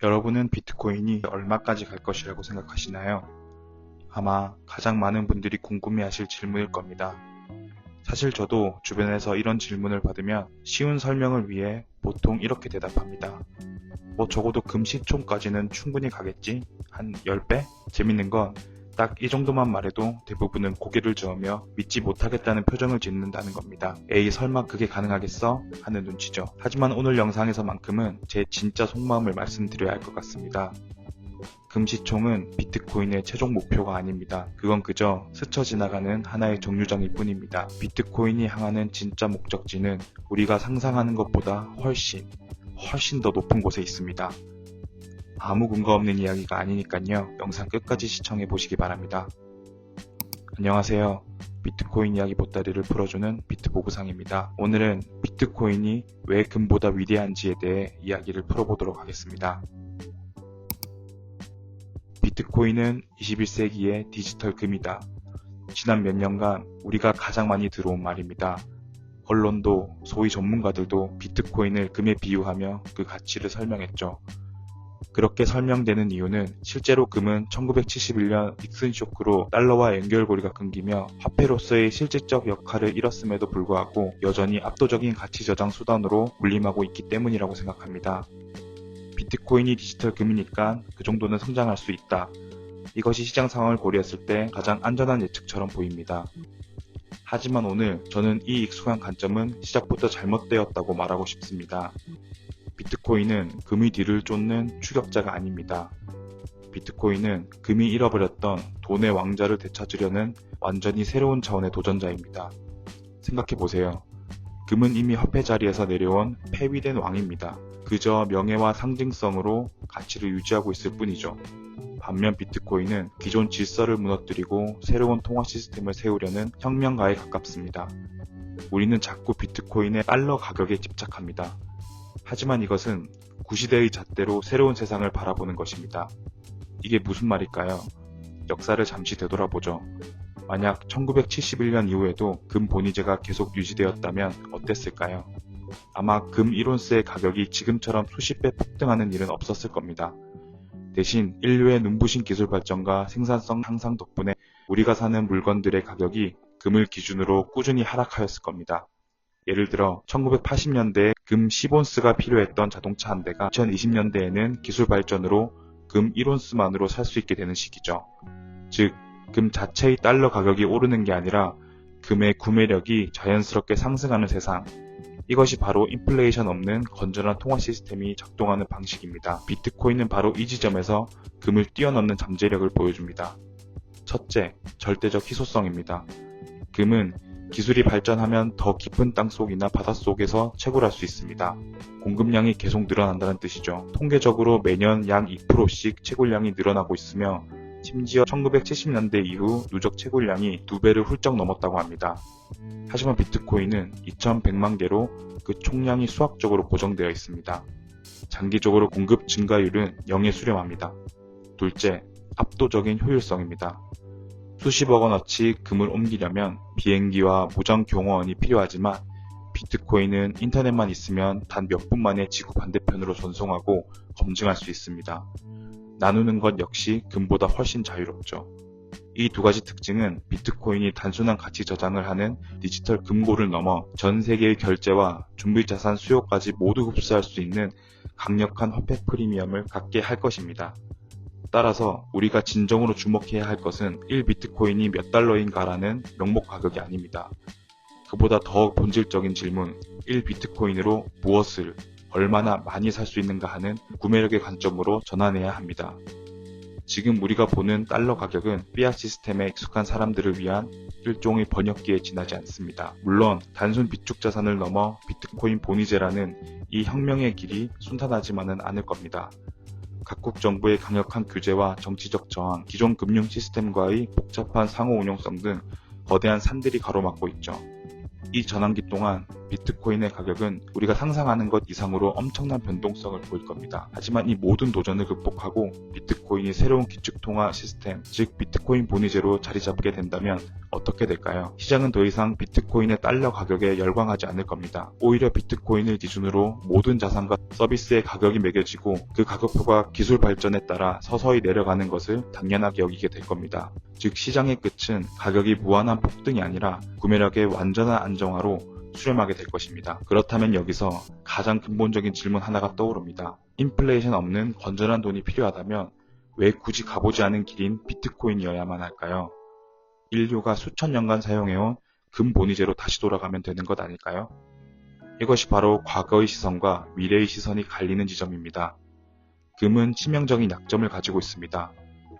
여러분은 비트코인이 얼마까지 갈 것이라고 생각하시나요? 아마 가장 많은 분들이 궁금해하실 질문일 겁니다. 사실 저도 주변에서 이런 질문을 받으면 쉬운 설명을 위해 보통 이렇게 대답합니다. 적어도 금시총까지는 충분히 가겠지? 한 10배? 재밌는 건 딱 이 정도만 말해도 대부분은 고개를 저으며 믿지 못하겠다는 표정을 짓는다는 겁니다. 에이 설마 그게 가능하겠어? 하는 눈치죠. 하지만 오늘 영상에서만큼은 제 진짜 속마음을 말씀드려야 할 것 같습니다. 금시총은 비트코인의 최종 목표가 아닙니다. 그건 그저 스쳐 지나가는 하나의 정류장일 뿐입니다. 비트코인이 향하는 진짜 목적지는 우리가 상상하는 것보다 훨씬 더 높은 곳에 있습니다. 아무 근거 없는 이야기가 아니니깐요. 영상 끝까지 시청해 보시기 바랍니다. 안녕하세요. 비트코인 이야기 보따리를 풀어주는 비트보부상입니다. 오늘은 비트코인이 왜 금보다 위대한지에 대해 이야기를 풀어보도록 하겠습니다. 비트코인은 21세기의 디지털 금이다. 지난 몇 년간 우리가 가장 많이 들어온 말입니다. 언론도 소위 전문가들도 비트코인을 금에 비유하며 그 가치를 설명했죠. 그렇게 설명되는 이유는 실제로 금은 1971년 닉슨 쇼크로 달러와 연결고리가 끊기며 화폐로서의 실질적 역할을 잃었음에도 불구하고 여전히 압도적인 가치 저장 수단으로 군림하고 있기 때문이라고 생각합니다. 비트코인이 디지털 금이니까 그 정도는 성장할 수 있다. 이것이 시장 상황을 고려했을 때 가장 안전한 예측처럼 보입니다. 하지만 오늘 저는 이 익숙한 관점은 시작부터 잘못되었다고 말하고 싶습니다. 비트코인은 금의 뒤를 쫓는 추격자가 아닙니다. 비트코인은 금이 잃어버렸던 돈의 왕좌를 되찾으려는 완전히 새로운 차원의 도전자입니다. 생각해보세요. 금은 이미 화폐 자리에서 내려온 폐위된 왕입니다. 그저 명예와 상징성으로 가치를 유지하고 있을 뿐이죠. 반면 비트코인은 기존 질서를 무너뜨리고 새로운 통화 시스템을 세우려는 혁명가에 가깝습니다. 우리는 자꾸 비트코인의 달러 가격에 집착합니다. 하지만 이것은 구시대의 잣대로 새로운 세상을 바라보는 것입니다. 이게 무슨 말일까요? 역사를 잠시 되돌아보죠. 만약 1971년 이후에도 금 본위제가 계속 유지되었다면 어땠을까요? 아마 금 1온스의 가격이 지금처럼 수십 배 폭등하는 일은 없었을 겁니다. 대신 인류의 눈부신 기술 발전과 생산성 향상 덕분에 우리가 사는 물건들의 가격이 금을 기준으로 꾸준히 하락하였을 겁니다. 예를 들어 1980년대에 금 10온스가 필요했던 자동차 한 대가 2020년대에는 기술 발전으로 금 1온스만으로 살 수 있게 되는 시기죠. 즉, 금 자체의 달러 가격이 오르는 게 아니라 금의 구매력이 자연스럽게 상승하는 세상. 이것이 바로 인플레이션 없는 건전한 통화 시스템이 작동하는 방식입니다. 비트코인은 바로 이 지점에서 금을 뛰어넘는 잠재력을 보여줍니다. 첫째, 절대적 희소성입니다. 금은 기술이 발전하면 더 깊은 땅속이나 바닷속에서 채굴할 수 있습니다. 공급량이 계속 늘어난다는 뜻이죠. 통계적으로 매년 약 2%씩 채굴량이 늘어나고 있으며 심지어 1970년대 이후 누적 채굴량이 2배를 훌쩍 넘었다고 합니다. 하지만 비트코인은 2100만 개로 그 총량이 수학적으로 고정되어 있습니다. 장기적으로 공급 증가율은 0에 수렴합니다. 둘째, 압도적인 효율성입니다. 수십억 원어치 금을 옮기려면 비행기와 무장 경호원이 필요하지만 비트코인은 인터넷만 있으면 단 몇 분 만에 지구 반대편으로 전송하고 검증할 수 있습니다. 나누는 것 역시 금보다 훨씬 자유롭죠. 이 두 가지 특징은 비트코인이 단순한 가치 저장을 하는 디지털 금고를 넘어 전 세계의 결제와 준비자산 수요까지 모두 흡수할 수 있는 강력한 화폐 프리미엄을 갖게 할 것입니다. 따라서 우리가 진정으로 주목해야 할 것은 1비트코인이 몇 달러인가라는 명목 가격이 아닙니다. 그보다 더 본질적인 질문, 1비트코인으로 무엇을 얼마나 많이 살 수 있는가 하는 구매력의 관점으로 전환해야 합니다. 지금 우리가 보는 달러 가격은 피앗 시스템에 익숙한 사람들을 위한 일종의 번역기에 지나지 않습니다. 물론 단순 비축 자산을 넘어 비트코인 본위제라는 이 혁명의 길이 순탄하지만은 않을 겁니다. 각국 정부의 강력한 규제와 정치적 저항, 기존 금융 시스템과의 복잡한 상호 운용성 등 거대한 산들이 가로막고 있죠. 이 전환기 동안 비트코인의 가격은 우리가 상상하는 것 이상으로 엄청난 변동성을 보일 겁니다. 하지만 이 모든 도전을 극복하고 비트코인이 새로운 기축통화 시스템, 즉 비트코인 본위제로 자리 잡게 된다면 어떻게 될까요? 시장은 더 이상 비트코인의 달러 가격에 열광하지 않을 겁니다. 오히려 비트코인을 기준으로 모든 자산과 서비스의 가격이 매겨지고 그 가격표가 기술 발전에 따라 서서히 내려가는 것을 당연하게 여기게 될 겁니다. 즉 시장의 끝은 가격이 무한한 폭등이 아니라 구매력의 완전한 안정화로 수렴하게 될 것입니다. 그렇다면 여기서 가장 근본적인 질문 하나가 떠오릅니다. 인플레이션 없는 건전한 돈이 필요하다면 왜 굳이 가보지 않은 길인 비트코인이어야만 할까요? 인류가 수천 년간 사용해온 금 본위제로 다시 돌아가면 되는 것 아닐까요? 이것이 바로 과거의 시선과 미래의 시선이 갈리는 지점입니다. 금은 치명적인 약점을 가지고 있습니다.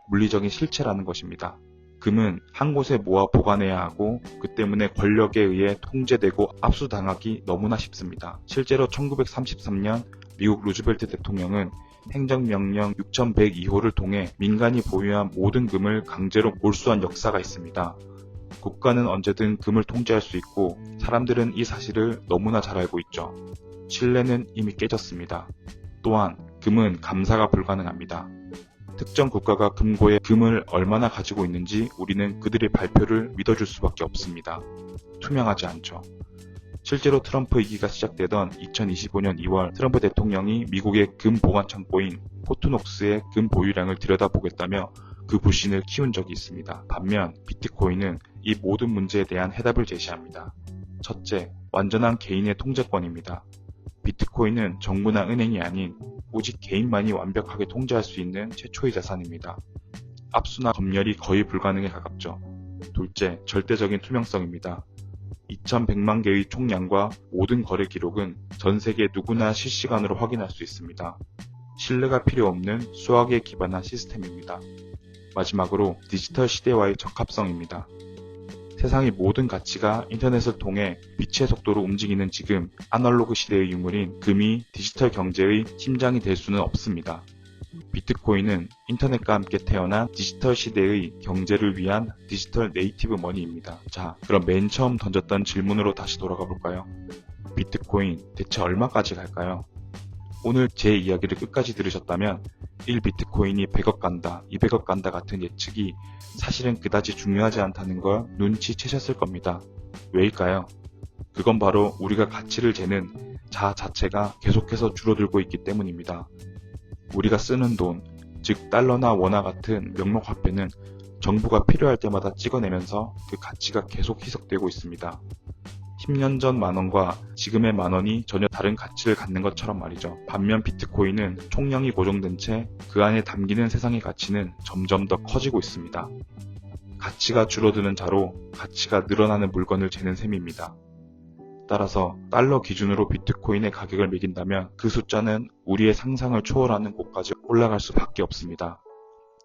물리적인 실체라는 것입니다. 금은 한 곳에 모아 보관해야 하고 그 때문에 권력에 의해 통제되고 압수당하기 너무나 쉽습니다. 실제로 1933년 미국 루즈벨트 대통령은 행정명령 6102호를 통해 민간이 보유한 모든 금을 강제로 몰수한 역사가 있습니다. 국가는 언제든 금을 통제할 수 있고 사람들은 이 사실을 너무나 잘 알고 있죠. 신뢰는 이미 깨졌습니다. 또한 금은 감사가 불가능합니다. 특정 국가가 금고에 금을 얼마나 가지고 있는지 우리는 그들의 발표를 믿어줄 수밖에 없습니다. 투명하지 않죠. 실제로 트럼프 위기가 시작되던 2025년 2월 트럼프 대통령이 미국의 금 보관 창고인 포트녹스의 금 보유량을 들여다보겠다며 그 불신을 키운 적이 있습니다. 반면 비트코인은 이 모든 문제에 대한 해답을 제시합니다. 첫째, 완전한 개인의 통제권입니다. 비트코인은 정부나 은행이 아닌 오직 개인만이 완벽하게 통제할 수 있는 최초의 자산입니다. 압수나 검열이 거의 불가능에 가깝죠. 둘째, 절대적인 투명성입니다. 2100만 개의 총량과 모든 거래 기록은 전 세계 누구나 실시간으로 확인할 수 있습니다. 신뢰가 필요 없는 수학에 기반한 시스템입니다. 마지막으로 디지털 시대와의 적합성입니다. 세상의 모든 가치가 인터넷을 통해 빛의 속도로 움직이는 지금 아날로그 시대의 유물인 금이 디지털 경제의 심장이 될 수는 없습니다. 비트코인은 인터넷과 함께 태어난 디지털 시대의 경제를 위한 디지털 네이티브 머니입니다. 자, 그럼 맨 처음 던졌던 질문으로 다시 돌아가 볼까요? 비트코인 대체 얼마까지 갈까요? 오늘 제 이야기를 끝까지 들으셨다면 1비트코인이 100억 간다, 200억 간다 같은 예측이 사실은 그다지 중요하지 않다는 걸 눈치채셨을 겁니다. 왜일까요? 그건 바로 우리가 가치를 재는 자 자체가 계속해서 줄어들고 있기 때문입니다. 우리가 쓰는 돈, 즉 달러나 원화 같은 명목화폐는 정부가 필요할 때마다 찍어내면서 그 가치가 계속 희석되고 있습니다. 10년 전 만원과 지금의 만원이 전혀 다른 가치를 갖는 것처럼 말이죠. 반면 비트코인은 총량이 고정된 채 그 안에 담기는 세상의 가치는 점점 더 커지고 있습니다. 가치가 줄어드는 자로 가치가 늘어나는 물건을 재는 셈입니다. 따라서 달러 기준으로 비트코인의 가격을 매긴다면 그 숫자는 우리의 상상을 초월하는 곳까지 올라갈 수밖에 없습니다.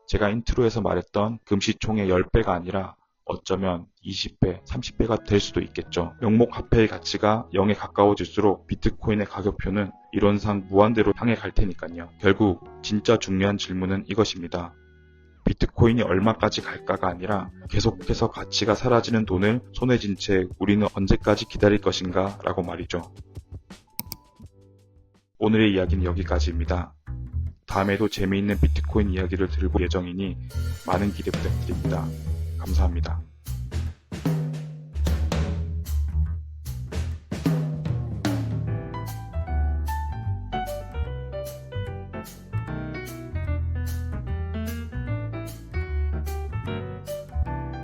제가 인트로에서 말했던 금시총의 10배가 아니라 어쩌면 20배, 30배가 될 수도 있겠죠. 명목 화폐의 가치가 0에 가까워질수록 비트코인의 가격표는 이론상 무한대로 향해 갈 테니까요. 결국 진짜 중요한 질문은 이것입니다. 비트코인이 얼마까지 갈까가 아니라 계속해서 가치가 사라지는 돈을 손에 쥔 채 우리는 언제까지 기다릴 것인가 라고 말이죠. 오늘의 이야기는 여기까지입니다. 다음에도 재미있는 비트코인 이야기를 들고 예정이니 많은 기대 부탁드립니다. 감사합니다.